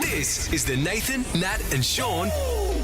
This is the Nathan, Nat and Sean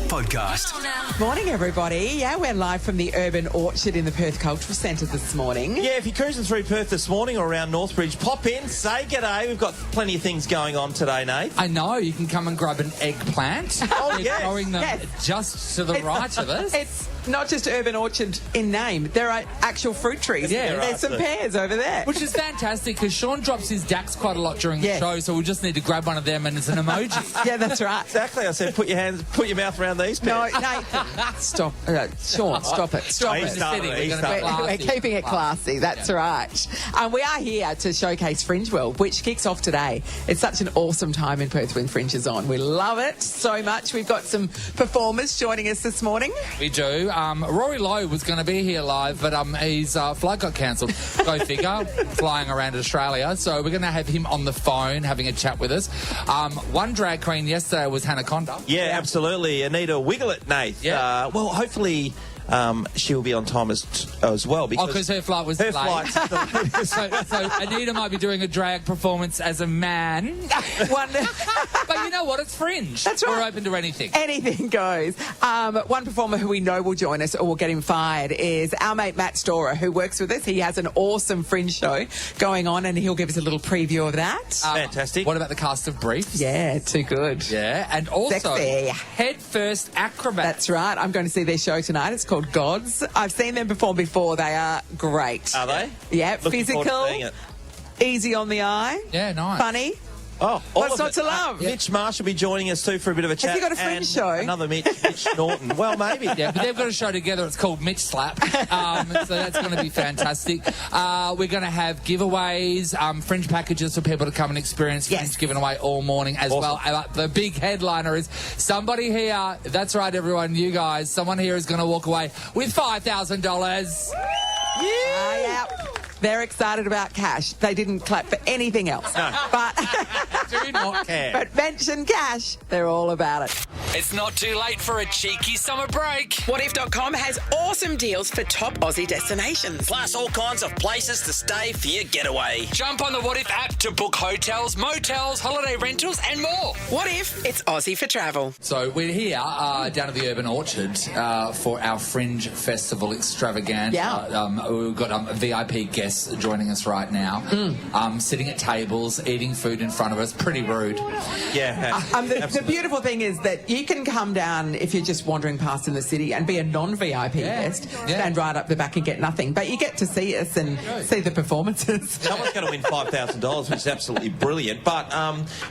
podcast. Morning, everybody. Yeah, we're live from the Urban Orchard in the Perth Cultural Centre this morning. Yeah, if you're cruising through Perth this morning or around Northbridge, pop in, say g'day. We've got plenty of things going on today, Nate. I know, you can come and grab an eggplant. Oh, They're yes. growing them Yes. just to the right of us. It's not just Urban Orchard in name. There are actual fruit trees. Yeah, There's some pears over there. Which is fantastic because Sean drops his DAX quite a lot during the Yes. show, so we just need to grab one of them and it's an emoji. Yeah, that's right. Exactly. I said, put your mouth around these No, pears. Nathan, stop. Sean, stop it. Stop He's it. started City, it, we're he's gonna started be it. We're classy. keeping it classy, that's right. We are here to showcase Fringe World, which kicks off today. It's such an awesome time in Perth when Fringe is on. We love it so much. We've got some performers joining us this morning. We do. Rory Lowe was going to be here live, but his flight got cancelled. Go figure, flying around Australia. So we're going to have him on the phone having a chat with us. One drag queen yesterday was Hanaconda. Yeah, absolutely. Anita Wiggle It, Nate. Yeah. Well, hopefully she'll be on time as well. Because her flight was her delayed. flight's So Anita might be doing a drag performance as a man. But you know what? It's Fringe. That's right. We're open to anything. Anything goes. One performer who we know will join us or will get him fired is our mate Matt Storer, who works with us. He has an awesome Fringe show going on, and he'll give us a little preview of that. fantastic. What about the cast of Briefs? Yeah, too good. Yeah, and also Sexy. Head First Acrobat. That's right. I'm going to see their show tonight. It's called Gods. I've seen them perform before. They are great. Are they? Yeah, Looking forward to physical, seeing it. easy on the eye, Yeah, nice. funny. Oh, What's all of not it. to love? Mitch Marsh will be joining us too for a bit of a chat. he got a Fringe and show? Another Mitch Norton. Well, maybe. Yeah, but they've got a show together. It's called Mitch Slap. So that's going to be fantastic. We're going to have giveaways, Fringe packages for people to come and experience Yes. Fringe given away all morning as Awesome. well. The big headliner is somebody here. That's right, everyone, you guys. Someone here is going to walk away with $5,000. Yeah. They're excited about cash. They didn't clap for anything else. No. But, Do not care. but mention cash, they're all about it. It's not too late for a cheeky summer break. Whatif.com has awesome deals for top Aussie destinations. Plus all kinds of places to stay for your getaway. Jump on the What If app to book hotels, motels, holiday rentals and more. What if it's Aussie for travel? So we're here down at the Urban Orchard for our Fringe Festival extravaganza. Yeah. We've got VIP guests joining us right now, sitting at tables, eating food in front of us. Pretty rude. Yeah. The absolutely. beautiful thing is that you can come down if you're just wandering past in the city and be a non-VIP guest, stand right up the back and get nothing. But you get to see us and see the performances. Someone's going to win $5,000, which is absolutely brilliant. But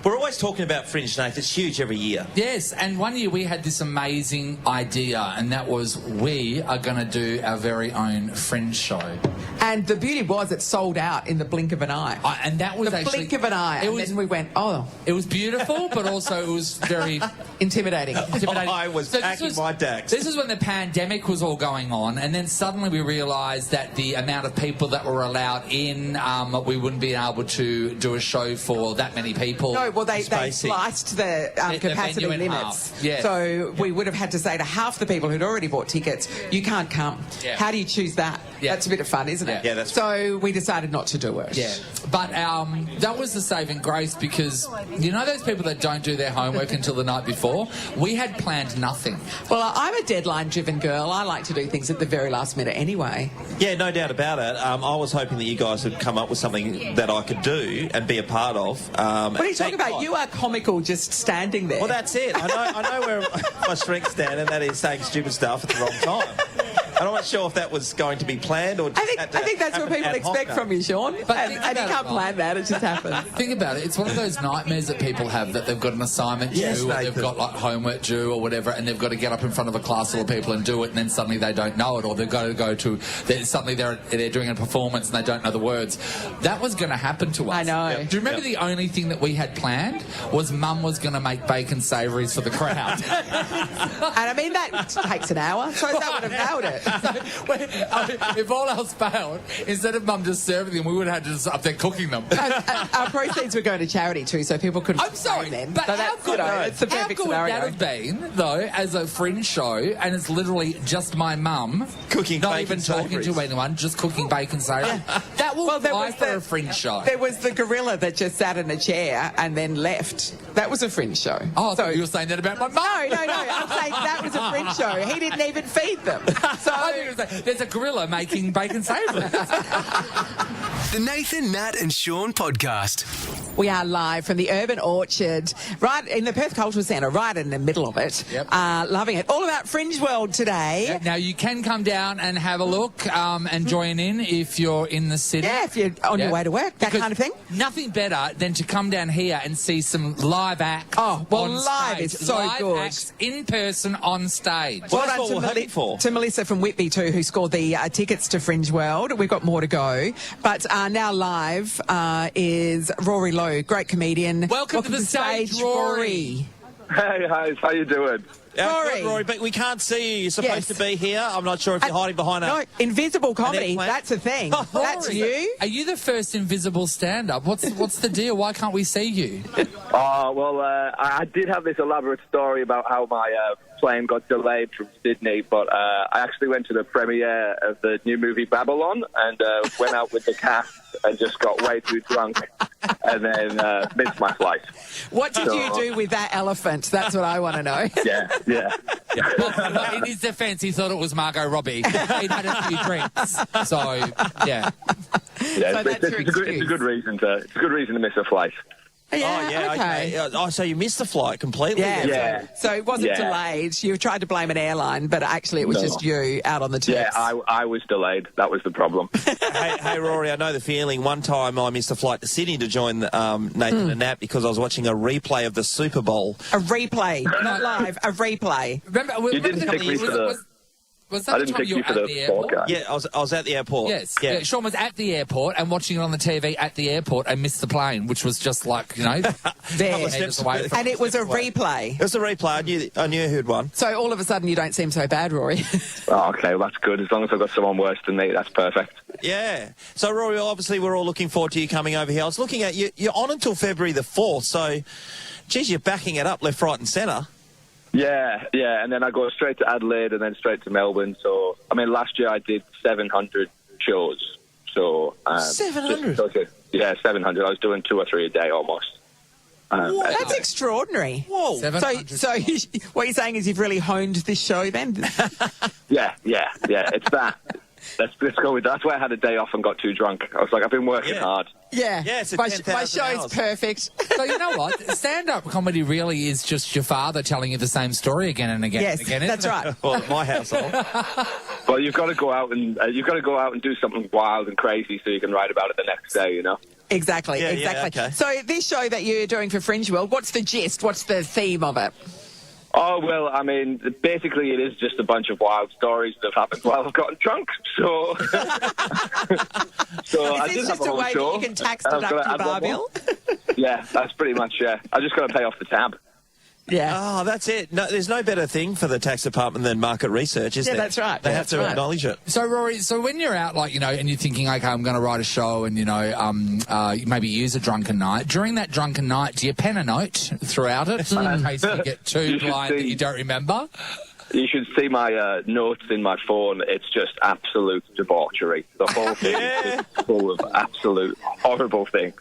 we're always talking about Fringe, Nate. It's huge every year. Yes, and one year we had this amazing idea, and that was we are going to do our very own Fringe show. And the beauty was it sold out in the blink of an eye. And that was The actually... blink of an eye. It And was, then we went, oh, it was beautiful, but also it was very... intimidating. intimidating. I was packing my DAX. This is when the pandemic was all going on, and then suddenly we realised that the amount of people that were allowed in, we wouldn't be able to do a show for that many people. No, well, they Spacey. sliced the capacity venue in limits. half, yeah. So we would have had to say to half the people who'd already bought tickets, you can't come. Yeah. How do you choose that? Yeah. That's a bit of fun, isn't it? Yeah, that's So we decided not to do it. Yeah, but that was the saving grace because you know those people that don't do their homework until the night before? We had planned nothing. Well, I'm a deadline-driven girl. I like to do things at the very last minute anyway. Yeah, no doubt about it. I was hoping that you guys would come up with something that I could do and be a part of. What are you talking about? You are comical just standing there. Well, that's it. I know where my strengths stand, and that is saying stupid stuff at the wrong time. And I'm not sure if that was going to be planned or just I think that's what people expect from you, Sean. But And think you about can't it, plan that. It just happens. Think about it. It's one of those nightmares that people have that they've got an assignment Yes, due or they've Nathan. got like homework due or whatever and they've got to get up in front of a class full of people and do it and then suddenly they don't know it or they've got to go to... Suddenly they're doing a performance and they don't know the words. That was going to happen to us. I know. Yep. Do you remember the only thing that we had planned was Mum was going to make bacon savouries for the crowd? And I mean, that takes an hour. So that would have nailed it. If all else failed, instead of Mum just serving them, we would have had to just up there cooking them. Our proceeds were going to charity too, so people couldn't. I'm sorry, then. but So how that's, good, it's the how perfect good would scenario. that have been, though, as a Fringe show, and it's literally just my mum Cooking not bacon even talking savouries. to anyone, just cooking bacon savouries. That will fly for a Fringe show. There was the gorilla that just sat in a chair and then left. That was a Fringe show. Oh, so you were saying that about my mum? No. I'm saying that was a Fringe show. He didn't even feed them. So I think it was like, there's a gorilla making bacon savouries. The Nathan, Nat and Sean podcast. we are live from the Urban Orchard, right in the Perth Cultural Centre, right in the middle of it. Yep. Loving it. All about Fringe World today. Yeah, now, you can come down and have a look and join in if you're in the city. Yeah, if you're on your way to work, that Because kind of thing. Nothing better than to come down here and see some live acts. Oh, well, on live stage. is so live good. acts in person on stage. Well, that's what we're hoping for. To Melissa from Whitby too, who scored the tickets to Fringe World. We've got more to go. But now live is Rory Lowe, great comedian. Welcome to the stage, Rory. Hey, guys, how you doing? Rory. Good, Rory, but we can't see you. You're supposed Yes. to be here. I'm not sure if you're hiding behind No, invisible comedy, eggplant. that's a thing. That's Rory, you. Are you the first invisible stand-up? What's the deal? Why can't we see you? Well, I did have this elaborate story about how my plane got delayed from Sydney, but I actually went to the premiere of the new movie Babylon and went out with the cast and just got way too drunk and then missed my flight. What did you do with that elephant? That's what I want to know. Yeah. Well, in his defence, he thought it was Margot Robbie. He'd had a few drinks. So, yeah. Yeah, that's your it's a good reason to miss a flight. Yeah, Oh, so you missed the flight completely? Yeah. So it wasn't Yeah. delayed. You tried to blame an airline, but actually it was just you out on the tips. Yeah, I was delayed. That was the problem. Hey, Rory, I know the feeling. One time I missed a flight to Sydney to join Nathan and Nat because I was watching a replay of the Super Bowl. A replay, not live, a replay. Remember, You didn't pick me for the... was that I the didn't time pick you you were for at the the airport? podcast. Yeah, I was at the airport. Yes. Yeah. Sean was at the airport and watching it on the TV at the airport and missed the plane, which was just like, There. meters away from And it was a replay. It was a replay. I knew who'd won. So all of a sudden you don't seem so bad, Rory. Oh, okay, well, that's good. As long as I've got someone worse than me, that's perfect. Yeah. So, Rory, obviously we're all looking forward to you coming over here. I was looking at you. You're on until February the 4th, so, geez, you're backing it up left, right and centre. Yeah, and then I go straight to Adelaide and then straight to Melbourne. So, I mean, last year I did 700 shows. So 700? Yeah, 700. I was doing 2 or 3 a day almost. That's extraordinary. Whoa. 700. So what you're saying is you've really honed this show then? Yeah, it's that. Let's go with that. That's why I had a day off and got too drunk. I was like, I've been working hard. Yeah. Yeah, it's a my 10,000 show's hours. perfect. So you know what? Stand-up comedy really is just your father telling you the same story again and again Yes, and again. that's isn't it? right. Well, at my household. Well, you've got to go out and do something wild and crazy so you can write about it the next day. You know. Exactly. Yeah, okay. So this show that you're doing for Fringe World, what's the gist? What's the theme of it? Oh, well, I mean, basically it is just a bunch of wild stories that have happened while I've gotten drunk. So, I Is did this have just a a whole way show. that you can tax and I've deduct gotta your add bar one more. bill? Yeah, that's pretty much, I just got to pay off the tab. Yeah. Oh, that's it. No, there's no better thing for the tax department than market research, is there? that's right. They Yeah, have to that's right. acknowledge it. So, Rory, when you're out, and you're thinking, okay, I'm going to write a show and, maybe use a drunken night, during that drunken night, do you pen a note throughout it in case you get too You should blind that see. you don't remember? You should see my notes in my phone. It's just absolute debauchery. The whole thing is just full of absolute horrible things.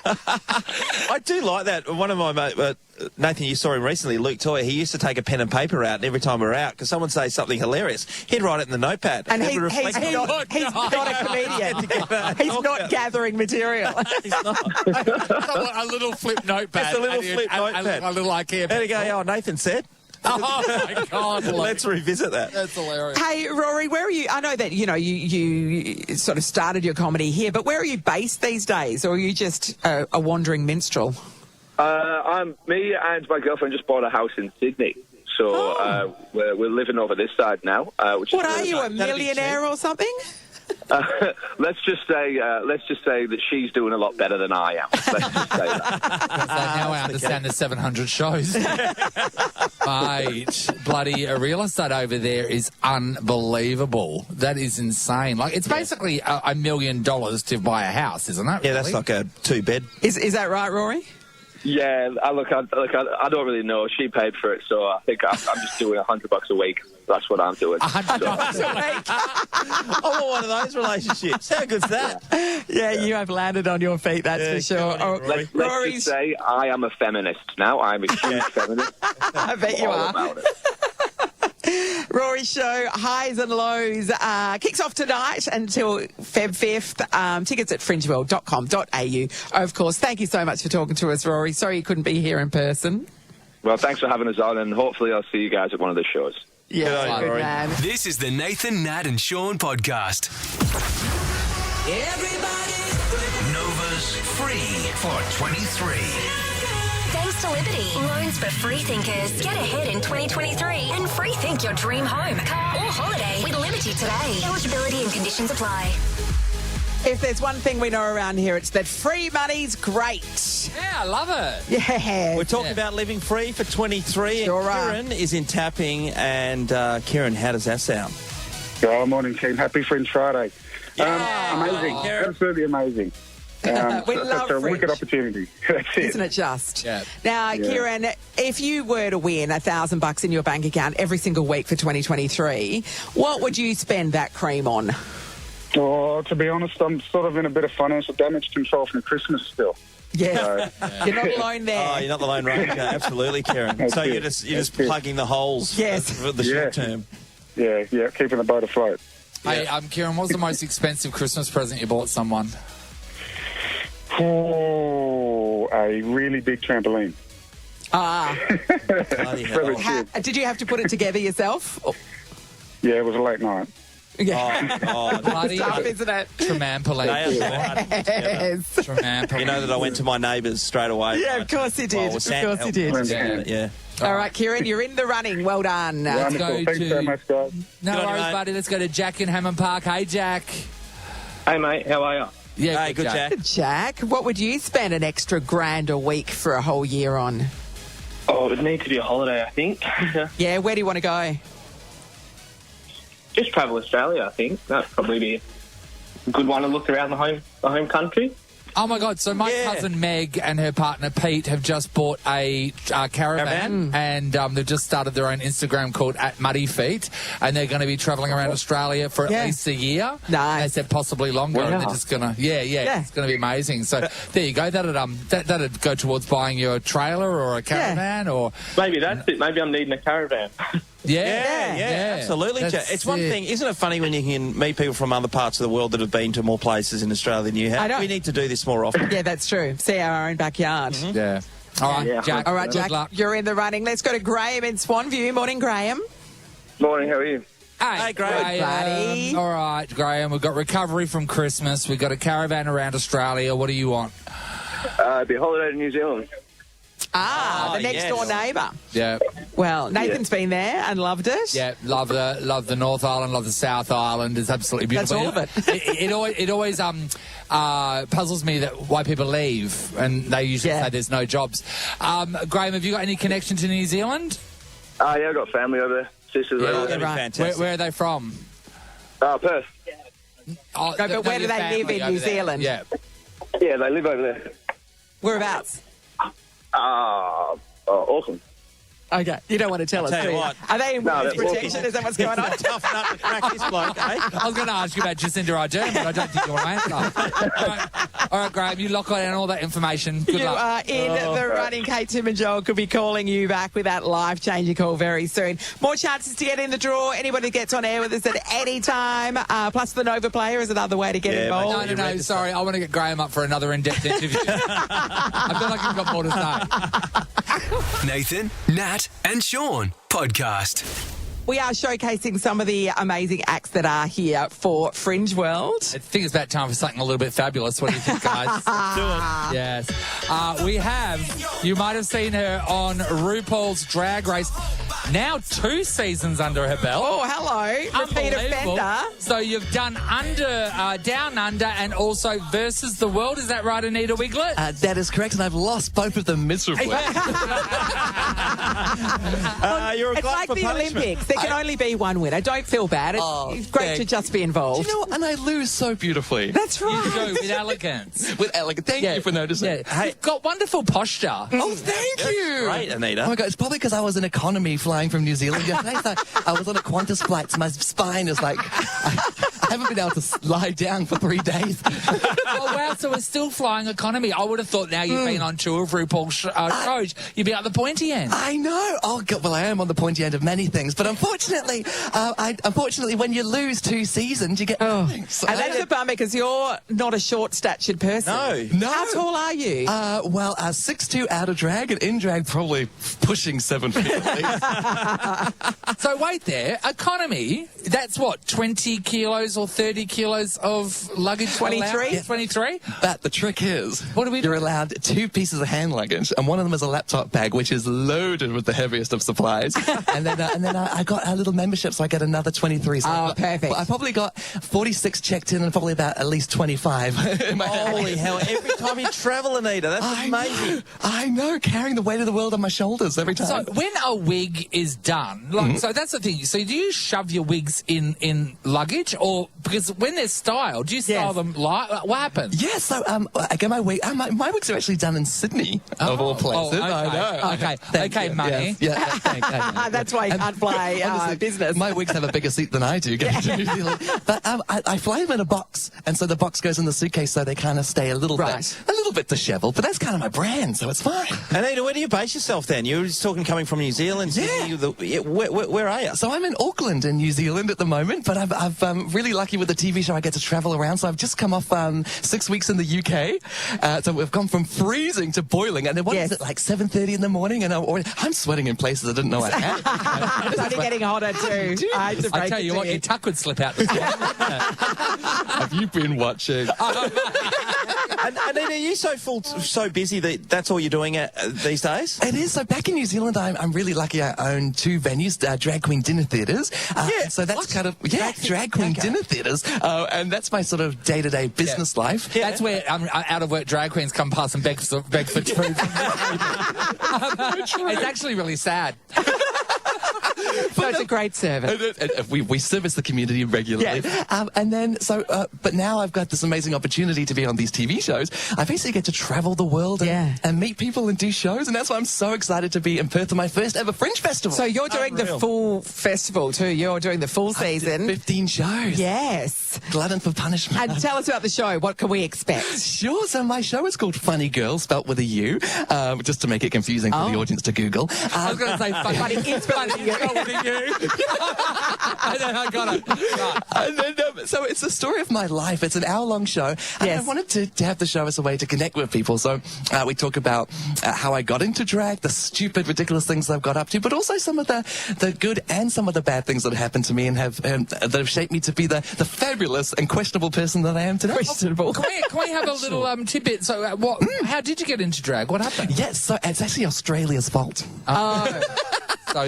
I do like that. One of my mates, Nathan, you saw him recently, Luke Toy, he used to take a pen and paper out, and every time we're out, because someone say something hilarious, he'd write it in the notepad. And It he's would reflect on- not a comedian. He's not gathering material. He's not. A little flip notepad. Just a little flip notepad. A little IKEA. There you go. Oh, Nathan said. Oh, my God. Let's revisit that. That's hilarious. Hey, Rory, where are you? I know that, you sort of started your comedy here, but where are you based these days? Or are you just a wandering minstrel? Me and my girlfriend just bought a house in Sydney. So we're living over this side now. Which What is are really you, nice. a millionaire or something? Let's just say that she's doing a lot better than I am. Let's just say that. Now I understand the 700 shows. Mate, bloody real estate over there is unbelievable. That is insane. Like, it's basically $1 million to buy a house, isn't it? Yeah, that's like a 2-bed. Is that right, Rory? Yeah, I don't really know. She paid for it, so I think I'm just doing $100 a week. That's what I'm doing. $100 a week. I want one of those relationships. How good's that? Yeah, you have landed on your feet, that's for sure. Let's just say I am a feminist now. I'm a huge feminist. I bet you All are. about it. Rory's show, Highs and Lows, kicks off tonight until Feb 5th. Tickets at fringeworld.com.au. Of course, thank you so much for talking to us, Rory. Sorry you couldn't be here in person. Well, thanks for having us on, and hopefully I'll see you guys at one of the shows. Yeah, Good on you, Rory. man. This is the Nathan, Nat and Sean podcast. Nova's free for 23. Thanks to Liberty. Loans for free thinkers. Get ahead in 2023 and free think your dream home, car or holiday with Liberty today. Eligibility and conditions apply. If there's one thing we know around here, it's that free money's great. Yeah, I love it. Yeah. We're talking about living free for 23. Sure and are. Kieran is in tapping. And Kieran, how does that sound? Oh, morning, team. Happy Fringe Friday. Yeah. Amazing. Kieran. Absolutely amazing. We Such love a Fringe. wicked opportunity. That's it. Isn't it just? Yeah. Now, Kieran, if you were to win $1,000 in your bank account every single week for 2023, what would you spend that cream on? Oh, to be honest, I'm sort of in a bit of financial damage control from Christmas still. Yeah. You're not alone there. Oh, you're not the Lone Ranger. Absolutely, Kieran. That's So it. you're just That's it. plugging the holes Yes. for the short term. Yeah, keeping the boat afloat. Hey, Kieran, what was the most expensive Christmas present you bought someone? Oh, a really big trampoline. Bloody For the hell. kids. Did you have to put it together yourself? Yeah, it was a late night. Yeah. Bloody Tough, isn't it? Trampoline. They are divided together. Yes. Trampoline. You know that I went to my neighbours straight away. Yeah, of course you did. Well, Of Santa course you helped did. me. Yeah. All right, Kieran, you're in the running. Well done. Wonderful. go Thanks to- so much, guys. No Good on you, worries, mate. buddy. Let's go to Jack in Hammond Park. Hey, Jack. Hey, mate, how are you? Yeah, Hey, good Jack. Jack, what would you spend an extra $1,000 a week for a whole year on? Oh, it would need to be a holiday, I think. Yeah, where do you want to go? Just travel Australia, I think. That'd probably be a good one to look around the home country. Oh, my God. So my Yeah. cousin Meg and her partner Pete have just bought a caravan and they've just started their own Instagram called @MuddyFeet, and they're going to be travelling around Australia for Yeah. at least a year. Nice. They said possibly longer. And they're Wow. just going to, it's going to be amazing. So there you go. That'd go towards buying you a trailer or a caravan or... Maybe that's it. Maybe I'm needing a caravan. Yeah, absolutely. That's Jack. It's one it. thing, isn't it funny when you can meet people from other parts of the world that have been to more places in Australia than you have? I know. We need to do this more often. Yeah, that's true. See our own backyard. Yeah. All right, Yeah. Jack. All right, good Jack, luck. you're in the running. Let's go to Graham in Swanview. Morning, Graham. Morning, how are you? Hey, Graham. buddy. All right, Graham. We've got recovery from Christmas. We've got a caravan around Australia. What do you want? It'd be a holiday to New Zealand. The next yes. door neighbour. Yeah. Well, Nathan's been there and loved it. Yeah, love the North Island, love the South Island. It's absolutely beautiful. That's all of it. it always puzzles me that why people leave, and they usually Yeah. say there's no jobs. Graham, have you got any connection to New Zealand? Yeah, I've got family over there. Sisters over That'd there. be Right. fantastic. Where are they from? Perth. Oh, No, but where do your they live family in over New there. Zealand? Yeah. Yeah, they live over there. Whereabouts? Awesome. Okay, you don't want to tell us, tell do you you? what. Are they in No, witness they're protection? Is that what's going on? Tough nut to crack this bloke, eh? I was going to ask you about Jacinda Ardern, but I don't think you want to answer. All right, Graham, you lock down all that information. Good You luck. are in the running. Kate, Tim and Joel could be calling you back with that life-changing call very soon. More chances to get in the draw. Anybody that gets on air with us at any time, plus the Nova player is another way to get Yeah, involved. No, sorry. I want to get Graham up for another in-depth interview. I feel like you've got more to say. Nathan, Nat and Sean podcast. We are showcasing some of the amazing acts that are here for Fringe World. I think it's about time for something a little bit fabulous. What do you think, guys? Do it. Yes. We have, you might have seen her on RuPaul's Drag Race. Now 2 seasons under her belt. Oh, hello. Repeat Unbelievable. offender. So you've done Down Under and also Versus the World. Is that right, Anita Wiglet? That is correct, and I've lost both of them miserably. You're a It's glutton like for the punishment. Olympics. There can only be one winner. Don't feel bad. It's great to just be involved. Do you know what? And I lose so beautifully. That's right. You do, with elegance. With elegance. Thank you for noticing. Yeah. Hey, you've got wonderful posture. Oh, thank you. Great, Anita. Oh my God, it's probably because I was in economy flying from New Zealand yesterday. So I was on a Qantas flight, so my spine is like, I haven't been able to lie down for 3 days. Oh, wow, so we're still flying economy. I would have thought now you've been on tour of RuPaul's shows, you'd be at the pointy end. I know. Oh, God, well, I am on the pointy end of many things, but unfortunately, when you lose 2 seasons, you get nothing. So And that's a bummer because you're not a short-statured person. No. How tall are you? 6'2" out of drag, and in drag probably pushing 7 feet at least. So wait there, economy, that's what, 20 kilos or 30 kilos of luggage? 23? allowed? 23? But the trick is, What do we do? you're allowed 2 pieces of hand luggage, and one of them is a laptop bag, which is loaded with the heaviest of supplies. and then I got a little membership, so I get another 23. So perfect. I probably got 46 checked in, and probably about at least 25 in my Holy hell, every time you travel, Anita, that's amazing. I know, carrying the weight of the world on my shoulders every time. So when a wig is done, like, so that's the thing. So do you shove your wigs in luggage, or because when they're styled, do you style them light? What happens? Yeah, so I get my wig. My wigs are actually done in Sydney, of all places. okay. I know. Okay. Thank Okay, you. money. Yes. Yeah, thank you. That's why you can't fly Honestly, business. My wigs have a bigger seat than I do getting to New Zealand. But I fly them in a box, and so the box goes in the suitcase, so they kind of stay a little bit disheveled. But that's kind of my brand, so it's fine. Anita, where do you base yourself then? You were just talking coming from New Zealand. Where are you? So I'm in Auckland in New Zealand at the moment, but I'm really lucky with the TV show. I get to travel around. So I've just come off 6 weeks in the UK. So we've gone from freezing to boiling. And then what is it, like 7:30 in the morning? And I'm sweating in places I didn't know I had. It's only getting hotter too. I tell you what, your tuck would slip out. Have you been watching? Anita, are you so busy that that's all you're doing these days? It is. So back in New Zealand, I'm really lucky. I own 2 venues, drag queen dinner theatres. So that's drag queen dinner theatres, and that's my sort of day-to-day business life. That's where out of work drag queens come past and beg for food. It's actually really sad. So it's a great service. We service the community regularly. And then, but now I've got this amazing opportunity to be on these TV shows. I basically get to travel the world and meet people and do shows, and that's why I'm so excited to be in Perth for my first ever Fringe Festival. So you're doing the full festival too. You're doing the full season. 15 shows. Yes. Glutton for punishment. And tell us about the show. What can we expect? Sure. So my show is called Funny Girl, spelt with a U, just to make it confusing for the audience to Google. I was going to say funny. It's funny. I got it. Right. And then, so it's the story of my life. It's an hour-long show. And I wanted to have the show as a way to connect with people. So we talk about how I got into drag, the stupid, ridiculous things I've got up to, but also some of the good and some of the bad things that happened to me and that have shaped me to be the fabulous and questionable person that I am today. Questionable. Can we have a little tidbit? So how did you get into drag? What happened? Yes, so it's actually Australia's fault. Oh.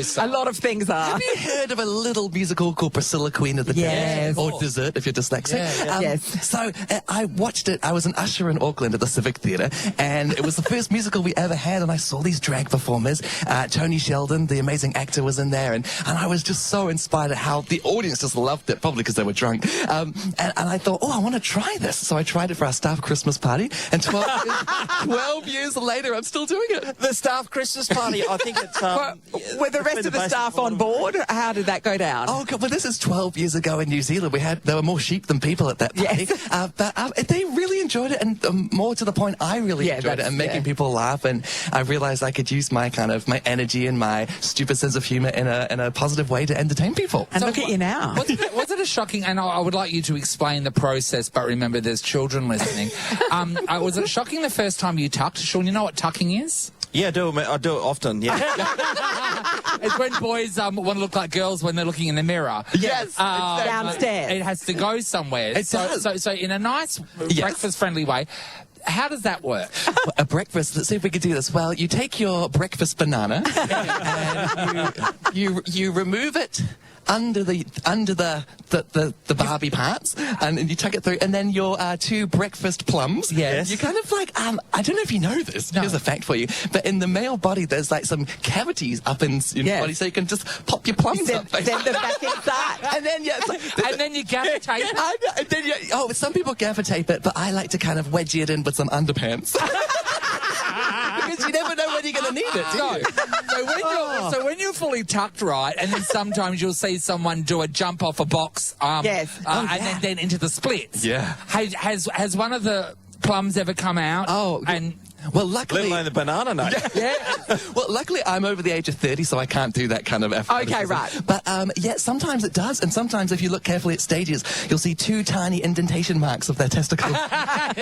So a lot of things are. Have you heard of a little musical called Priscilla, Queen of the Yes. Desert? Or Dessert, if you're dyslexic. Yes. So I watched it. I was an usher in Auckland at the Civic Theatre, and it was the first musical we ever had, and I saw these drag performers. Tony Sheldon, the amazing actor, was in there, and I was just so inspired at how the audience just loved it, probably because they were drunk. And I thought, I want to try this. So I tried it for our staff Christmas party, and 12 years later, I'm still doing it. The staff Christmas party, I think it's... Were the rest of the staff on board? How did that go down? Oh, God, well, this is 12 years ago in New Zealand. There were more sheep than people at that party. Yes. But they really enjoyed it, and more to the point, I really enjoyed it, and making people laugh. And I realized I could use my energy and my stupid sense of humor in a positive way to entertain people. And so look at you now. Was it a shocking, and I would like you to explain the process, but remember there's children listening. Was it shocking the first time you tucked? Sean, you know what tucking is? Yeah, I do it often, yeah. It's when boys want to look like girls when they're looking in the mirror. Yes, downstairs. It has to go somewhere. It does. So in a nice breakfast-friendly way, how does that work? A breakfast. Let's see if we can do this. Well, you take your breakfast banana and you remove it under the Barbie parts, and you tuck it through, and then your 2 breakfast plums. Yes. You kind of like I don't know if you know this. No. Here's a fact for you. But in the male body, there's like some cavities up in your body, so you can just pop your plums up. Then the back inside. And then And then you gaffer tape it? and then some people gaffer tape it, but I like to kind of wedge it in with some underpants. Because you never know when you're going to need it, do you? So when you're fully tucked right, and then sometimes you'll see someone do a jump off a box, and then into the splits. Yeah. Has one of the plums ever come out? Well, luckily... Let alone the banana nut. Yeah. Well, luckily, I'm over the age of 30, so I can't do that kind of effort. Okay, right. But, sometimes it does. And sometimes, if you look carefully at stages, you'll see 2 tiny indentation marks of their testicles. What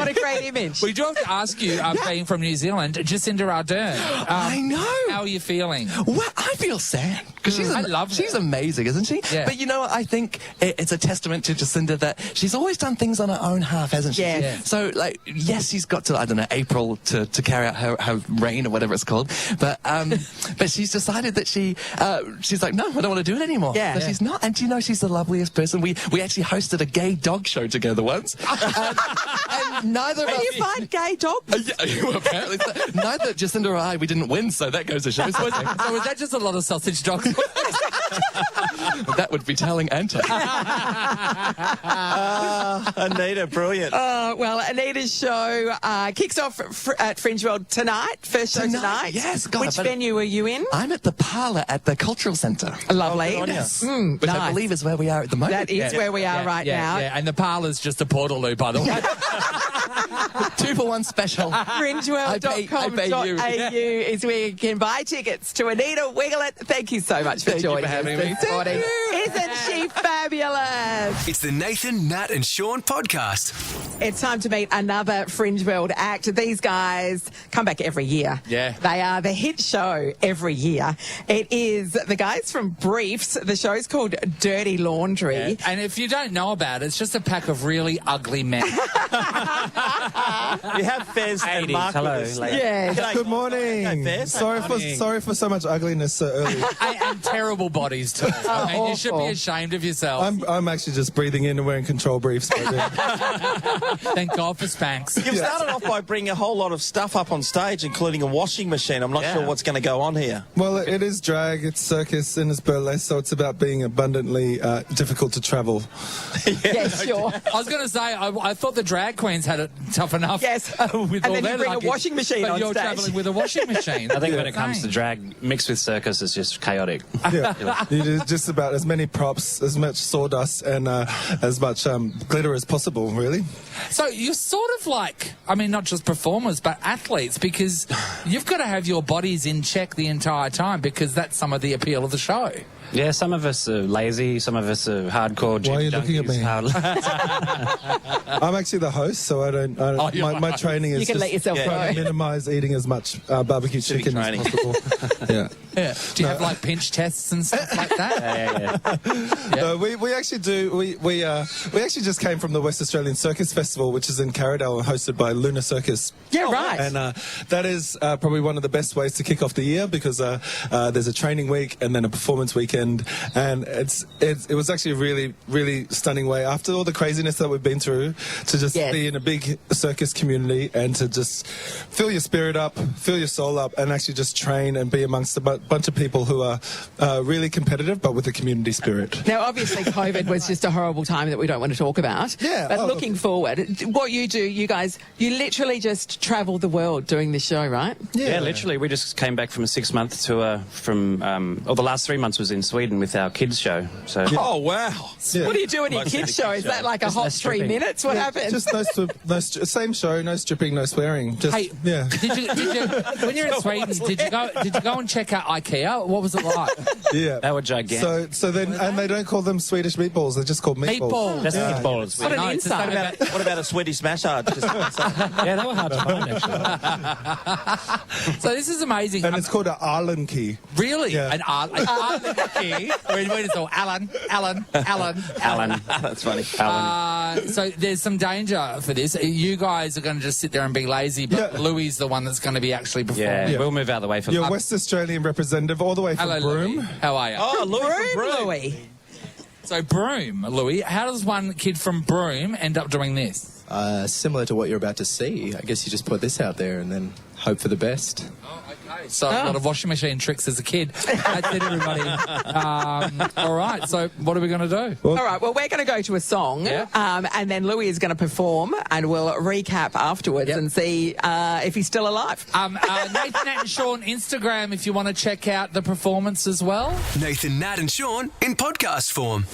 a great image. We do have to ask you, being from New Zealand, Jacinda Ardern. I know. How are you feeling? Well, I feel sad. Because she's amazing, isn't she? Yeah. But you know what? I think it's a testament to Jacinda that she's always done things on her own half, hasn't she? Yeah. So, yes, she's got to, April to carry out her reign or whatever it's called. But she's decided that she's like, no, I don't want to do it anymore. Yeah. So she's not. And do you know, she's the loveliest person. We actually hosted a gay dog show together once. and neither of us... Can you find gay dogs? Apparently. Neither Jacinda or I, we didn't win, so that goes to show. So was that just a lot of sausage dogs? That would be telling Anton. Anita, brilliant. Well, Anita's show kicks off at Fringe World tonight. First show tonight. Yes. God, Which venue are you in? I'm at the Parlour at the Cultural Centre. Lovely. Yes. Nice. Which I believe is where we are at the moment. That is where we are right now. Yeah, and the parlour's just a portaloo, by the way. 2-for-1 special. Fringeworld.com.au is where you can buy tickets to Anita Wigglett. Thank you so much for joining us this morning. Isn't she fabulous? It's the Nathan, Nat and Sean podcast. It's time to meet another Fringe World act. These guys come back every year. Yeah. They are the hit show every year. It is the guys from Briefs. The show's called Dirty Laundry. Yeah. And if you don't know about it, it's just a pack of really ugly men. You have Fez and Mark with us. Yeah. Good morning. Okay, Fez. Sorry for so much ugliness so early. and terrible bodies too. And you should be ashamed of yourself. I'm actually just breathing in and wearing control briefs. Thank God for Spanx. You've started off by bringing a whole lot of stuff up on stage, including a washing machine. I'm not sure what's going to go on here. Well, it is drag, it's circus, and it's burlesque, so it's about being abundantly difficult to travel. Yes, sure. I was going to say, I thought the drag queens had it tough enough. Yes. With And all then you their bring a luggage, washing machine but on you're stage. travelling with a washing machine. I think when it comes to drag, mixed with circus, it's just chaotic. Yeah. You do just about as many props, as much sawdust, and as much glitter as possible, really. So you're sort of like, I mean, not just performers, but athletes, because you've got to have your bodies in check the entire time, because that's some of the appeal of the show. Yeah, some of us are lazy, some of us are hardcore. Why are you looking at me? I'm actually the host, so I don't my training is you can let yourself go. Minimise eating as much barbecue chicken as possible. Yeah. Do you have like pinch tests and stuff like that? Yeah. No, we actually do. We actually just came from the West Australian Circus Festival, which is in Carradale, hosted by Luna Circus. Yeah, right. And that is probably one of the best ways to kick off the year, because there's a training week and then a performance weekend, and it was actually a really, really stunning way, after all the craziness that we've been through, to just be in a big circus community and to just fill your spirit up, fill your soul up, and actually just train and be amongst a bunch of people who are really competitive but with a community spirit. Now, obviously, COVID was just a horrible time that we don't want to talk about. Yeah. But looking forward, what you do, you guys, you literally just travel the world doing this show, right? Yeah, literally. We just came back from a 6-month tour from, the last 3 months was in Sweden with our kids show. So. Oh, wow. Yeah. What do you do in your kids' show? Is that like a hot 3 minutes? What happens? Just same show, no stripping, no swearing. Just, Hey, did you when you're in Sweden, did you go and check out IKEA? What was it like? Yeah. They were gigantic. So then, and they don't call them Swedish meatballs, they're just called meatballs. Just meatballs. What an No, it's the same insight. What about a Swedish smash hard? Yeah, they were hard to find, actually. So this is amazing. And it's called an Arlen key. Really? Yeah. An Arlen key? Where it's all Alan. That's funny. So there's some danger for this. You guys are going to just sit there and be lazy, but Louis is the one that's going to be actually performing. Yeah, we'll move out of the way for Your West Australian representative, all the way from Hello, Broome. Louis. How are you? Oh, Louis from Broome. Louis. So Broome, Louis, how does one kid from Broome end up doing this? Similar to what you're about to see. I guess you just put this out there and then hope for the best. Oh, okay. So a lot of washing machine tricks as a kid. That's it, everybody. All right, so what are we going to do? All right, well, we're going to go to a song, and then Louis is going to perform, and we'll recap afterwards and see if he's still alive. Nathan, Nat and Sean, Instagram, if you want to check out the performance as well. Nathan, Nat and Sean in podcast form.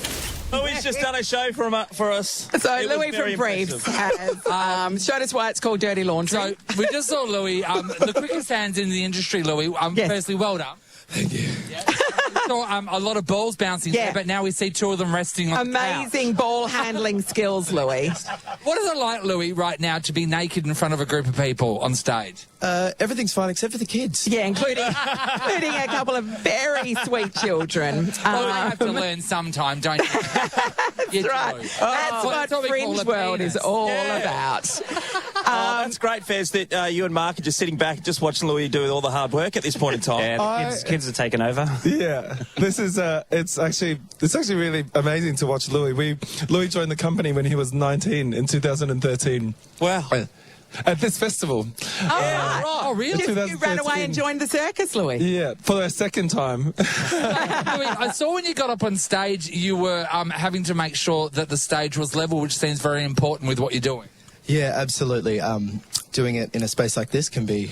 Louis just done a show for us. So It was Louis very from Briefs impressive. has showed us why it's called Dirty Laundry. So we just saw Louis, the quickest hands in the industry, Louis. Firstly, well done. Thank you. Saw a lot of balls bouncing there, but now we see two of them resting on Amazing ball handling skills, Louis. What is it like, Louis, right now to be naked in front of a group of people on stage? Everything's fine except for the kids. Yeah, including a couple of very sweet children. Well, you have to learn sometime, don't you? That's right. That's what Fringe World is all about. That's great, Fez, that you and Mark are just sitting back, just watching Louis do all the hard work at this point in time. Yeah, the kids are taking over. Yeah, this is it's actually really amazing to watch Louis. Louis joined the company when he was 19 in 2013. Wow. At this festival. Oh, really? You ran away and joined the circus, Louis. Yeah, for the second time. Louis, I saw when you got up on stage, you were having to make sure that the stage was level, which seems very important with what you're doing. Yeah, absolutely. Doing it in a space like this can be...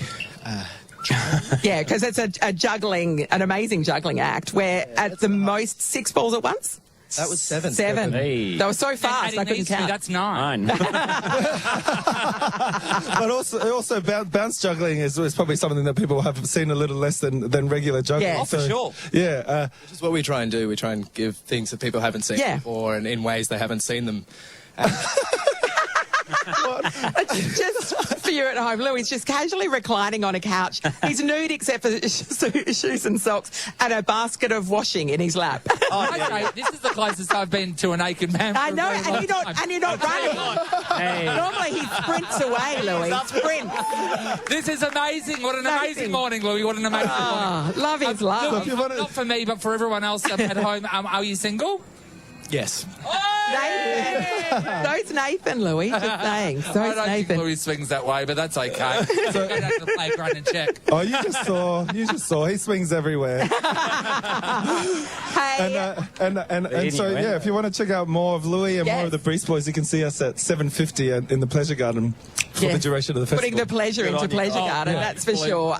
Yeah, because it's an amazing juggling act where at the most 6 balls at once. That was 7. Hey. They were so fast I couldn't count. That's 9. But also bounce juggling is probably something that people have seen a little less than regular juggling. Yeah. Oh, for sure. Yeah. Which is what we try and do. We try and give things that people haven't seen before and in ways they haven't seen them. Just for you at home, Louis is just casually reclining on a couch. He's nude except for shoes and socks and a basket of washing in his lap. Okay, this is the closest I've been to a naked man. I know, and you're not running. Hey. Normally he sprints away, Louis. Sprints. This is amazing. What an amazing morning, Louis. What an amazing morning. Love his love. Not for me, but for everyone else at home. Are you single? Yes. Nathan. So's Nathan, Louis. Just saying. So's I don't think Nathan. Louis swings that way, but that's okay. Go down to the playground and check. Oh, you just saw. He swings everywhere. Hey. And so, if you want to check out more of Louis and more of the Breeze Boys, you can see us at 7:50 in the Pleasure Garden for the duration of the festival. Putting the pleasure into Pleasure Garden, that's for sure.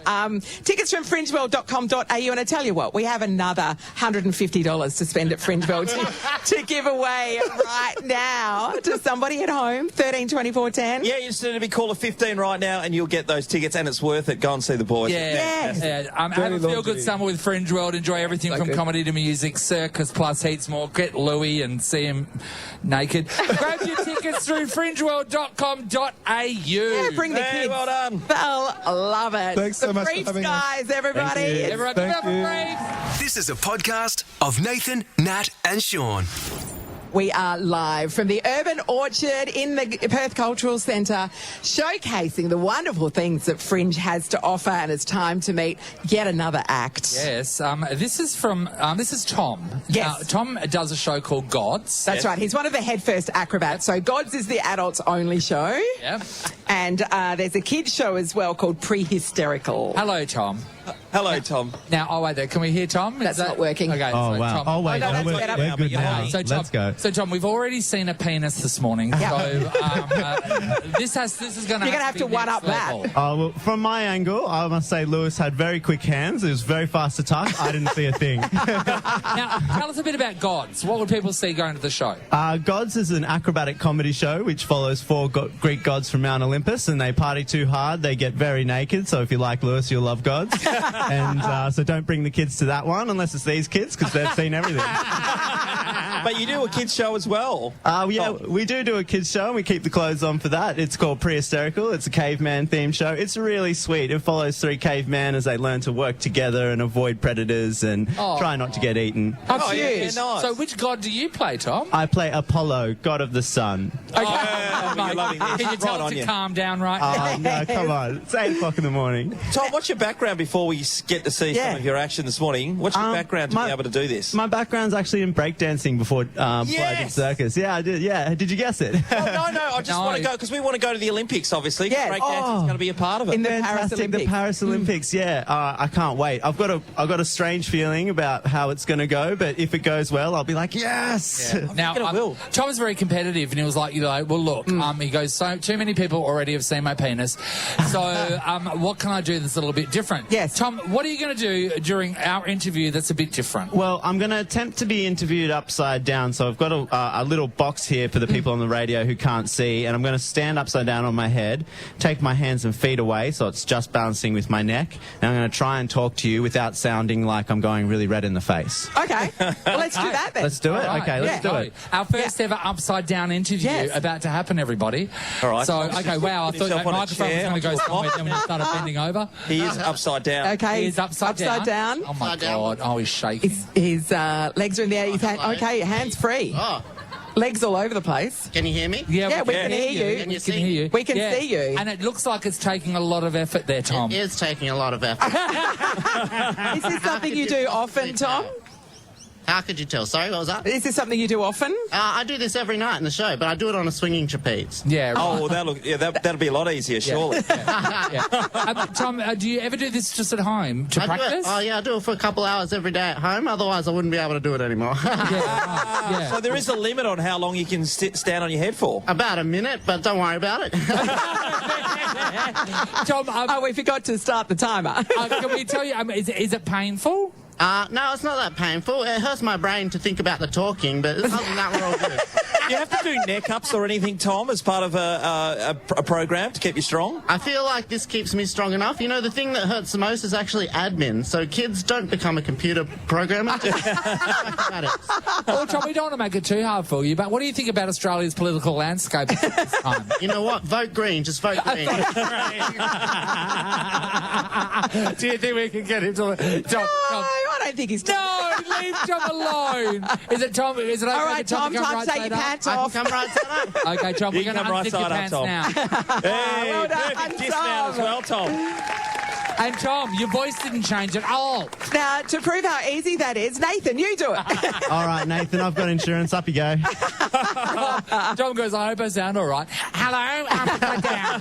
Tickets from fringeworld.com.au, and I tell you what, we have another $150 to spend at Fringe World to give away right now to somebody at home. 13 24 10. Yeah, you just need to be caller 15 right now and you'll get those tickets, and it's worth it. Go and see the boys. Have a feel-good summer with Fringe World. Enjoy everything from comedy to music, circus, plus heaps more. Get Louis and see him naked. Grab your tickets through fringeworld.com.au. Yeah, bring the kids. Well done. They'll love it. Thanks so much for Briefs, having us. guys, everybody. Everyone, give it up for Briefs. This is a podcast of Nathan, Nat and Sean. We are live from the Urban Orchard in the Perth Cultural Centre, showcasing the wonderful things that Fringe has to offer, and it's time to meet yet another act. Yes, this is Tom. Yes. Now, Tom does a show called Gods. That's right. He's one of the headfirst acrobats. So Gods is the adults only show. Yeah. And there's a kids show as well called Pre-Hysterical. Hello, Tom. Hello, Tom. Now, oh, wait there. Can we hear Tom? That's not working. Okay. Oh, so wow. Tom. Oh, wait. no, no, we're good now. So, Tom, Let's go. So, Tom, we've already seen a penis this morning. Yeah. So, this is going to You're going to have to one up that. Well, from my angle, I must say Lewis had very quick hands. It was very fast to touch. I didn't see a thing. Now, tell us a bit about Gods. What would people see going to the show? Gods is an acrobatic comedy show which follows 4 Greek gods from Mount Olympus, and they party too hard. They get very naked. So if you like Lewis, you'll love Gods. And so don't bring the kids to that one unless it's these kids, because they've seen everything. But you do a kids show as well. Yeah, we do a kids show, and we keep the clothes on for that. It's called Prehysterical. It's a caveman themed show. It's really sweet. It follows 3 cavemen as they learn to work together and avoid predators and try not to get eaten. Oh, cute. Yeah, nice. So which god do you play, Tom? I play Apollo, god of the sun. Okay. you're loving this. Can you tell Right us on to you. calm down right now? No, come on. It's 8 o'clock in the morning. Tom, what's your background before we get to see some of your action this morning? What's your background to be able to do this? My background's actually in breakdancing before I did circus. Yeah, I did. Yeah, did you guess it? No, I just want to go, because we want to go to the Olympics, obviously. Yes. Breakdancing's going to be a part of it. In the Paris Fantastic, Olympics. the Paris Olympics, yeah. I can't wait. I've got a strange feeling about how it's going to go, but if it goes well, I'll be like, yes. Yeah. Now, Tom was very competitive, and he was like, well, look, he goes, so too many people already have seen my penis, so what can I do that's a little bit different? Yes. Tom, what are you going to do during our interview that's a bit different? Well, I'm going to attempt to be interviewed upside down, so I've got a little box here for the people on the radio who can't see, and I'm going to stand upside down on my head, take my hands and feet away so it's just balancing with my neck, and I'm going to try and talk to you without sounding like I'm going really red in the face. Okay. Well, let's do that then. Let's do it. All right. Okay, let's do it. Our first ever upside down interview about to happen, everybody. All right. So, okay, wow, I thought that microphone was going to go somewhere, then when you started bending over. He is upside down. Okay. He is upside down. Oh, my God. Oh, he's shaking. His legs are in the air. Okay, hands free. Oh. Legs all over the place. Can you hear me? Yeah, we can hear you. Can you We see? can hear you. We can see you. And it looks like it's taking a lot of effort there, Tom. It is taking a lot of effort. Is this something you do often, Tom? How could you tell? Sorry, what was that? Is this something you do often? I do this every night in the show, but I do it on a swinging trapeze. Yeah. Right. Oh, well, that'll be a lot easier, surely. Tom, do you ever do this just at home to practice? I do it for a couple hours every day at home. Otherwise, I wouldn't be able to do it anymore. So there is a limit on how long you can stand on your head for. About a minute, but don't worry about it. Tom, we forgot to start the timer. Can we tell you, is it painful? No, it's not that painful. It hurts my brain to think about the talking, but other than that, we're all good. Do you have to do neck ups or anything, Tom, as part of a program to keep you strong? I feel like this keeps me strong enough. You know, the thing that hurts the most is actually admin. So kids don't become a computer programmer. Just mathematics. Well, Tom, we don't want to make it too hard for you, but what do you think about Australia's political landscape at this time? You know what? Vote green. Just vote green. Do you think we can get into it? Tom, I don't think he's... No, leave Tom alone. Is it Tom? Is it okay? All right, Tom, time to take your pants off. Come right side up. Okay, Tom, we're going to unzip your pants now. Hey, well done, perfect dismount as well, Tom. And Tom, your voice didn't change at all. Now, to prove how easy that is, Nathan, you do it. All right, Nathan, I've got insurance. Up you go. Tom goes, I hope I sound all right. Hello, upside down.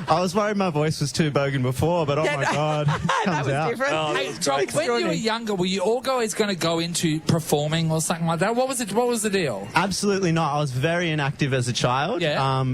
I was worried my voice was too bogan before, but oh my God, it comes out. Different. Hey, Tom, when you were younger, were you always going to go into performing or something like that? What was the deal? Absolutely not. I was very inactive as a child. Yeah.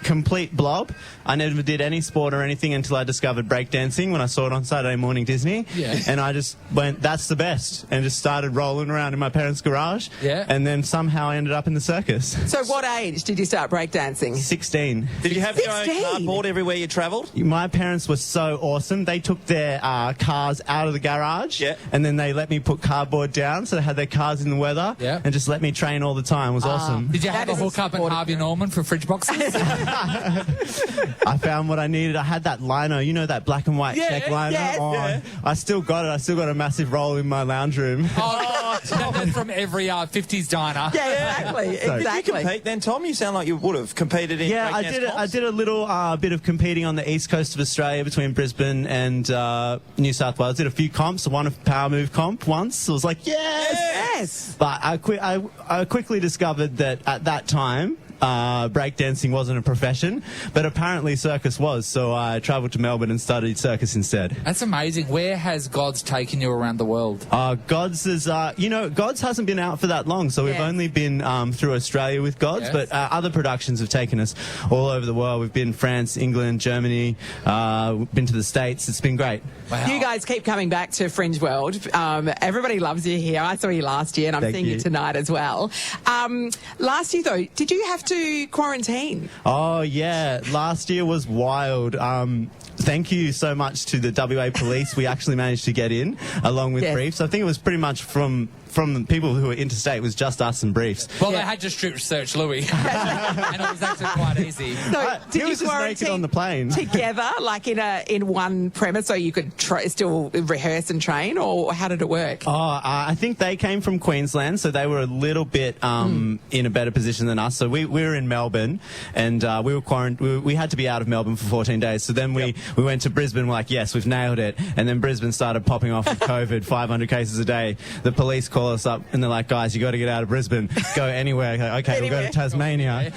Complete blob. I never did any sport or anything until I discovered breakdancing when I saw it on Saturday Morning Disney. Yeah. And I just went, that's the best, and just started rolling around in my parents' garage. Yeah. And then somehow I ended up in the circus. So what age did you start breakdancing? 16. Did you have your own 16? cardboard everywhere you travelled? My parents were so awesome. They took their cars out of the garage, and then they let me put cardboard down, so they had their cars in the weather, and just let me train all the time. It was awesome. Did you have a hookup at Harvey Norman for fridge boxes? I found what I needed. I had that lino, you know, that black and white check lino. I still got it. I still got a massive roll in my lounge room. That's from every 50s diner. Yeah, exactly. Did you compete then, Tom? You sound like you would have competed in breakdance I did a little bit of competing on the east coast of Australia between Brisbane and New South Wales. Did a few comps. I won a power move comp once. I was like, yes! But I quickly discovered that at that time, breakdancing wasn't a profession, but apparently circus was, so I travelled to Melbourne and studied circus instead. That's amazing. Where has Gods taken you around the world? Gods is, Gods hasn't been out for that long, so we've only been through Australia with Gods, but other productions have taken us all over the world. We've been France, England, Germany, we've been to the States. It's been great. Wow. You guys keep coming back to Fringe World. Everybody loves you here. I saw you last year, and I'm seeing you tonight as well. Last year, though, did you have to to quarantine? Oh, yeah. Last year was wild. Thank you so much to the WA police. We actually managed to get in along with briefs. I think it was pretty much from the people who were interstate. It was just us and briefs. Well, they had to strip search Louis. And it was actually quite easy. So, did he was you just naked on the plane. together, like in one premise, so you could still rehearse and train, or how did it work? Oh, I think they came from Queensland, so they were a little bit in a better position than us. So we were in Melbourne, and we were quarantined. We had to be out of Melbourne for 14 days. So then we went to Brisbane. We're like, yes, we've nailed it. And then Brisbane started popping off with COVID, 500 cases a day. The police call us up, and they're like, guys, you got to get out of Brisbane. Go anywhere. Like, okay, we'll go to Tasmania.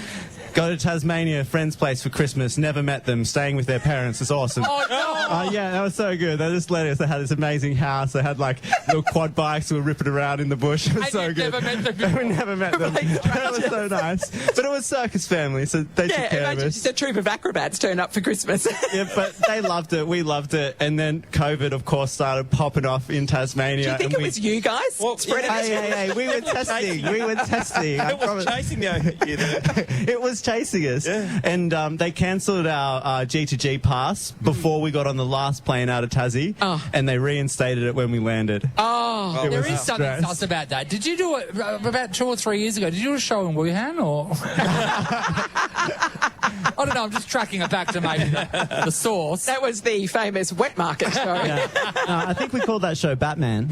Go to Tasmania, friend's place for Christmas. Never met them. Staying with their parents. It's awesome. Oh, no! Yeah, that was so good. They just let us. They had this amazing house. They had like little quad bikes. We were ripping around in the bush. It was so good. Never met them before. We never met them. That was so nice. But it was circus family, so they took care of us. Just a troop of acrobats turn up for Christmas. Yeah, but they loved it. We loved it. And then COVID, of course, started popping off in Tasmania. Do you think it was you guys? Hey, we were testing. We were testing. It was chasing you there. It was chasing us. Yeah. And they cancelled our G2G pass before we got on the last plane out of Tassie, and they reinstated it when we landed. Oh, there is something sus about that. Did you do it about 2 or 3 years ago? Did you do a show in Wuhan, or? I don't know, I'm just tracking it back to maybe the source. That was the famous wet market show. Yeah. No, I think we called that show Batman.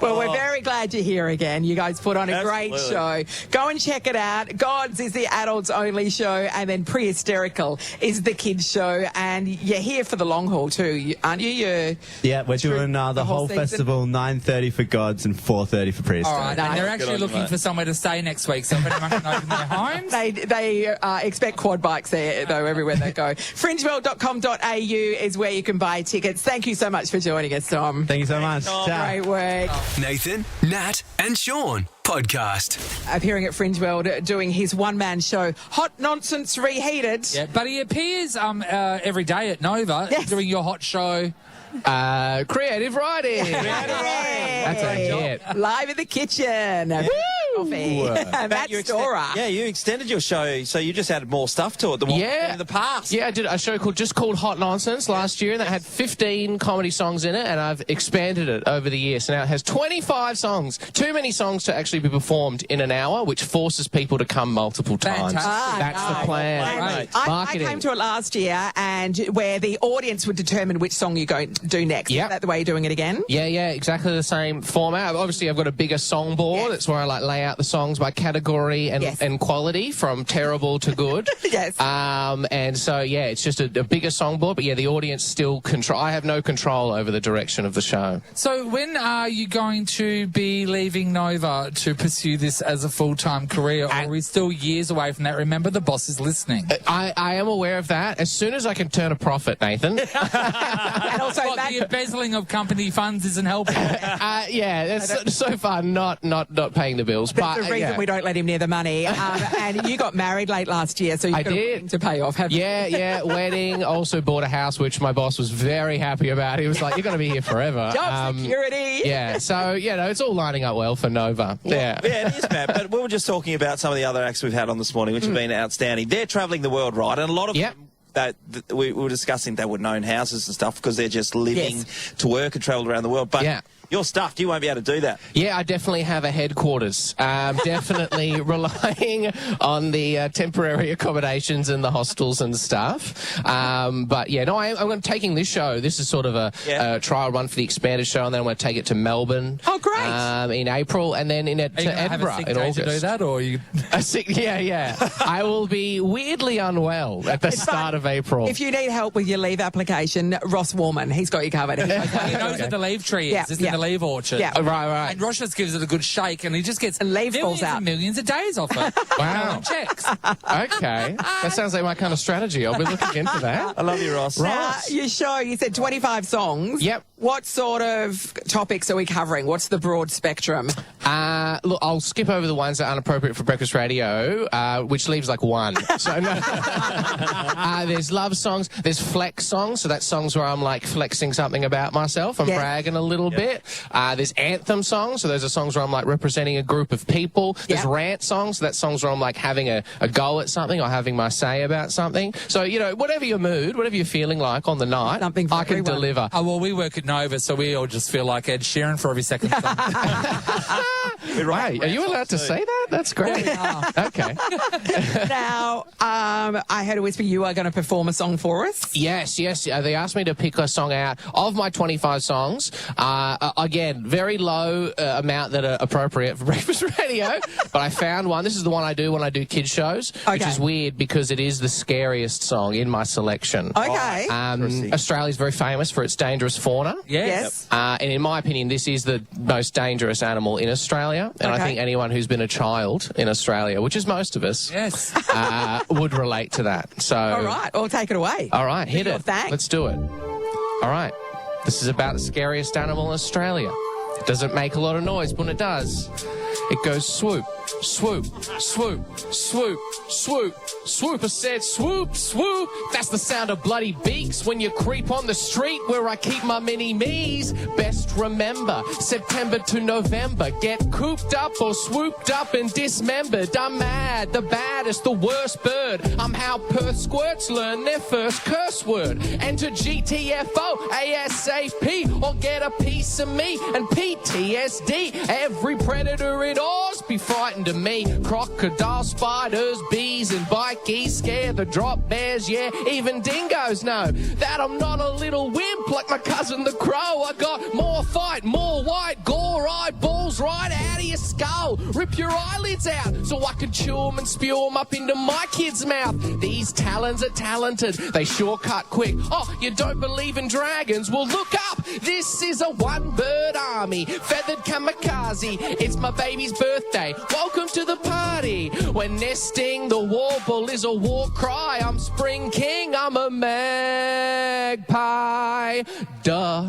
Well, we're very glad you're here again. You guys put on a great show. Go and check it out. Gods is the adults only show, and then Pre-Hysterical is the kids show. And you're here for the long haul too, aren't you? Yeah, we're doing the whole festival, 9:30 for Gods and 4:30 for Pre-Hysterical. All right, and they're actually looking for somewhere to stay next week, so if anyone can open their homes. They expect quad bikes there, though, everywhere they go. FringeWorld.com.au is where you can buy tickets. Thank you so much for joining us, Tom. Thank you so much. Great work. Nathan, Nat, and Sean podcast. Appearing at Fringe World doing his one-man show, Hot Nonsense Reheated. Yeah, but he appears every day at Nova doing your hot show. Creative writing. That's it. Live in the kitchen. Matt Storer. Yeah, you extended your show, so you just added more stuff to it than what in the past. Yeah, I did a show called Hot Nonsense last year, and that had 15 comedy songs in it, and I've expanded it over the years. So now it has 25 songs. Too many songs to actually be performed in an hour, which forces people to come multiple times. That's the plan. I came to it last year, and where the audience would determine which song you're going to do next. Is that the way you're doing it again? Yeah, exactly the same format. Obviously, I've got a bigger song board. That's where I lay out the songs by category and quality, from terrible to good. And so, it's just a bigger song board. But, the audience still control. I have no control over the direction of the show. So when are you going to be leaving Nova to pursue this as a full-time career? Or are we still years away from that? Remember, the boss is listening. I am aware of that. As soon as I can turn a profit, Nathan. And also, the embezzling of company funds isn't helping. That's so far not paying the bills. That's the reason we don't let him near the money. And you got married late last year, so you've got a wedding to pay off, haven't you? Yeah, wedding. Also bought a house, which my boss was very happy about. He was like, "You're going to be here forever." Job security. Yeah, so it's all lining up well for Nova. Yeah, it is, Matt. But we were just talking about some of the other acts we've had on this morning, which have been outstanding. They're travelling the world, right? And a lot of them. That we were discussing, they would own houses and stuff because they're just living to work and travel around the world. But you're stuffed. You won't be able to do that. Yeah, I definitely have a headquarters. Definitely relying on the temporary accommodations and the hostels and stuff. But I'm taking this show. This is sort of a trial run for the expanded show, and then I'm going to take it to Melbourne. Oh, great! In April, and then to Edinburgh in August. To do that, or you? I will be weirdly unwell at the start of April. If you need help with your leave application, Ross Warman, he's got you covered. He knows what the leave tree is. It's in the leave orchard. Yeah. Right. And Ross just gives it a good shake, and he just gets leave falls out. And millions of days off it. Wow. Checks. Okay. That sounds like my kind of strategy. I'll be looking into that. I love you, Ross. Your show, you said 25 songs. Yep. what sort of topics are we covering? What's the broad spectrum? Look, I'll skip over the ones that are inappropriate for breakfast radio, which leaves like one. So no. There's love songs. There's flex songs. So that's songs where I'm like flexing something about myself. I'm bragging a little bit. There's anthem songs. So those are songs where I'm like representing a group of people. There's rant songs. So that's songs where I'm like having a go at something or having my say about something. So, you know, whatever your mood, whatever you're feeling like on the night, I can deliver. Oh, well, we work at Nova, so we all just feel like Ed Sheeran for every second song. Right. Are you allowed to say that? That's great. Okay. Now, I heard a whisper you are going to perform a song for us. Yes. They asked me to pick a song out of my 25 songs. Again, very low amount that are appropriate for breakfast radio, but I found one. This is the one I do when I do kids shows, which is weird because it is the scariest song in my selection. Okay. Australia's very famous for its dangerous fauna. Yes. And in my opinion, this is the most dangerous animal in Australia. And I think anyone who's been a child in Australia, which is most of us, would relate to that. So, all right, well, take it away. All right, hit it. Thanks. Let's do it. All right. This is about the scariest animal in Australia. It doesn't make a lot of noise, but when it does, it goes swoop, swoop, swoop, swoop, swoop, swoop. I said swoop, swoop. That's the sound of bloody beaks when you creep on the street where I keep my mini-me's. Best remember, September to November. Get cooped up or swooped up and dismembered. I'm mad, the baddest, the worst bird. I'm how Perth squirts learn their first curse word. Enter GTFO ASAP or get a piece of me and PTSD. Every predator in Oz be frightened of me. Crocodile, spiders, bees and bikies scare the drop bears, yeah, even dingoes know that I'm not a little wimp like my cousin the crow. I got more fight, more white, gore eyeballs right out of your skull. Rip your eyelids out so I can chew them and spew them up into my kid's mouth. These talons are talented, they sure cut quick. Oh, you don't believe in dragons? Well, look up. This is a one-bird army, feathered kamikaze. It's my baby's birthday. Welcome to the party. When nesting, the warble is a war cry. I'm Spring King, I'm a magpie. Duh.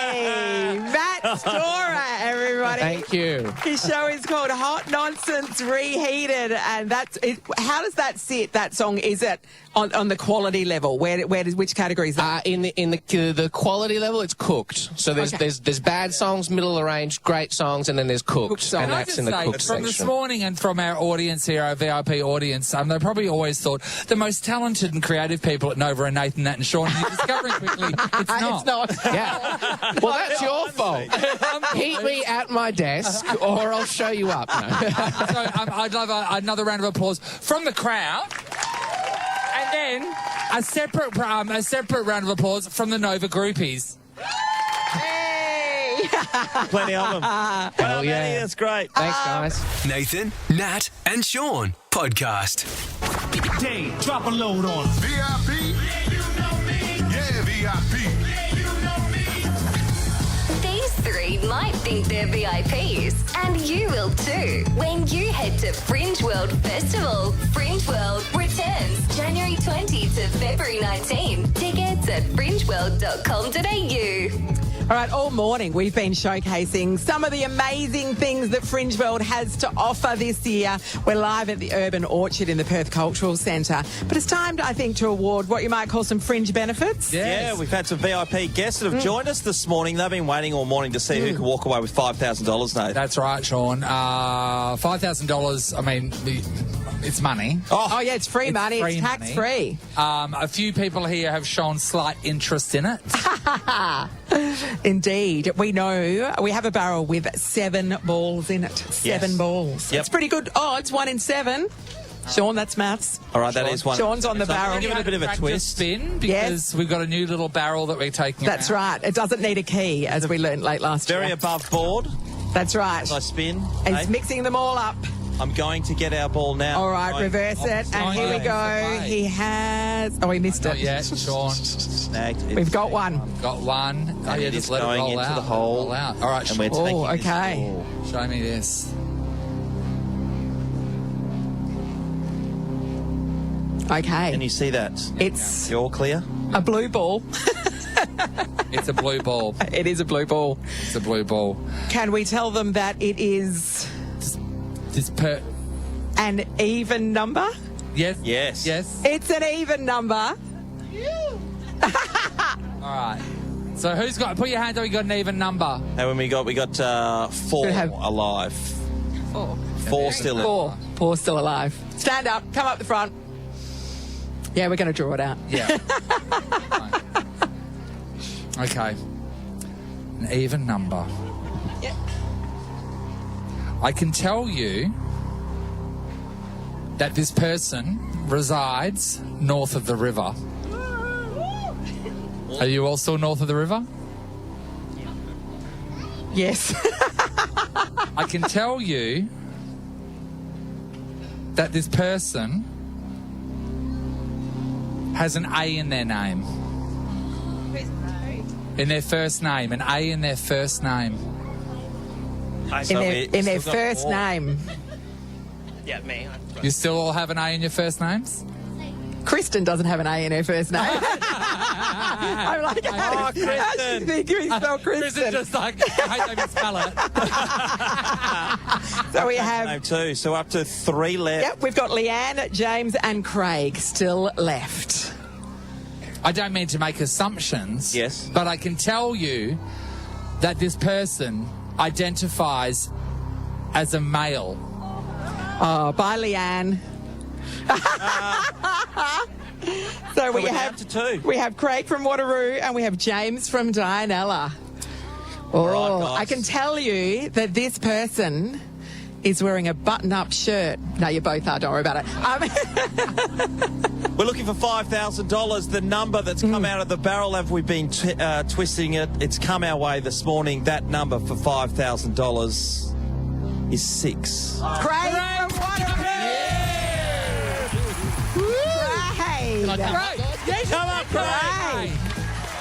Hey, Matt Storer, everybody. Thank you. His show is called Hot Nonsense Reheated, and that's it. How does that sit? That song, is it on the quality level? Which category is that? In the quality level, it's cooked. So there's bad songs, middle of the range, great songs, and then there's cooked, and that's in the cooked section. From this morning and from our audience here, our VIP audience, they probably always thought the most talented and creative people at Nova are Nathan, Nat, and Sean. And you're discovering quickly it's not. It's not. Yeah. Well, that's your fault. Keep me at my desk, or I'll show you up. No. So I'd love another round of applause from the crowd. And then a separate round of applause from the Nova groupies. Hey! Plenty of them. Hell yeah. That's great. Thanks, guys. Nathan, Nat, and Sean podcast. Dave, drop a load on us. VIP? Yeah, you know me. Yeah, VIP. Yeah, you know me. These three might think they're VIPs, and you will too when you head to Fringe World Festival. Fringe World returns January 20 to February 19. Tickets at fringeworld.com.au. All right, all morning we've been showcasing some of the amazing things that Fringe World has to offer this year. We're live at the Urban Orchard in the Perth Cultural Centre. But it's time, I think, to award what you might call some fringe benefits. Yes. Yeah, we've had some VIP guests that have joined us this morning. They've been waiting all morning to see who can walk away with $5,000, Nate. That's right, Sean. $5,000, I mean, it's money. Oh yeah, it's free money. It's tax-free. A few people here have shown slight interest in it. Indeed. We know we have a barrel with 7 balls in it. 7 balls. Yep. It's pretty good odds, 1 in 7. Sean, that's maths. All right, that is one. Sean's on the barrel. Give it a bit of a twist. Spin because we've got a new little barrel that we're taking. That's right. It doesn't need a key, as we learnt late last year. Very above board. That's right. As I spin. He's mixing them all up. I'm going to get our ball now. All right, reverse it. And here we go. He has... Oh, he missed it. Yeah, Sean. Snagged. We've got one. Got one. Oh, yeah, just let it roll out. The hole. Roll out. All right, and we're taking this okay. ball. Show me this. Okay. Can you see that? It's... You're all clear? A blue ball. It's a blue ball. It is a blue ball. It's a blue ball. Can we tell them that it is an even number? Yes. Yes. Yes. It's an even number. All right. So who's got? Put your hand up. You got an even number. And when we got 4 alive. Four still alive. Four still alive. Stand up. Come up the front. Yeah, we're going to draw it out. Yeah. Okay. An even number. Yep. I can tell you that this person resides north of the river. Are you all still north of the river? Yes. I can tell you that this person has an A in their name. In their first name. An A in their first name. In their first name. Yeah, me. You still all have an A in your first names? Kristen doesn't have an A in her first name. I'm like, how do you think you spell Kristen? Kristen's just like, I hate them spell it. So we have... Name 2, so up to 3 left. Yep, we've got Leanne, James and Craig still left. I don't mean to make assumptions. Yes. But I can tell you that this person identifies as a male. Oh, bye, Leanne. So we have to 2. We have Craig from Wateroo and we have James from Dianella. Oh, right, I can tell you that this person is wearing a button-up shirt. No, you both are. Don't worry about it. We're looking for $5,000. The number that's come out of the barrel, have we been twisting it? It's come our way this morning. That number for $5,000 is 6. Craig from Wateroo. Craig. Come on, Craig.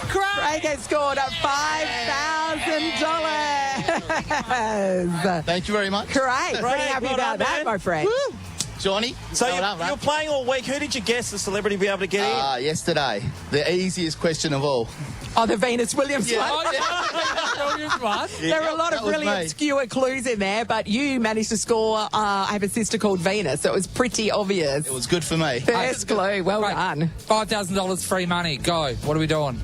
Craig has scored up $5,000. Thank you very much. Craig, pretty happy about that, my friend. Woo. Johnny. So you're playing all week. Who did you guess the celebrity be able to get in? Yesterday. The easiest question of all. Oh, the Venus Williams one. Yeah. There are a lot of really obscure clues in there, but you managed to score, I have a sister called Venus, so it was pretty obvious. It was good for me. First clue, well done. $5,000 free money. Go. What are we doing?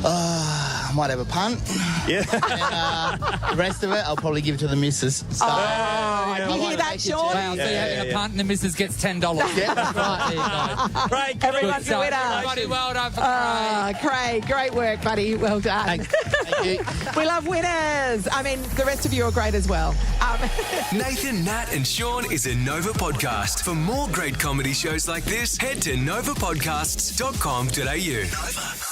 I might have a punt. Yeah. And, the rest of it, I'll probably give it to the missus. So, you hear that, Sean? Wow, so you're having a punt and the missus gets $10. Yeah, that's right. There you go. Craig, everyone's a winner. Everybody, well done for Craig. Craig, great work, buddy. Well done. Thank you. We love winners. I mean, the rest of you are great as well. Nathan, Nat and Sean is a Nova podcast. For more great comedy shows like this, head to novapodcasts.com.au. Nova.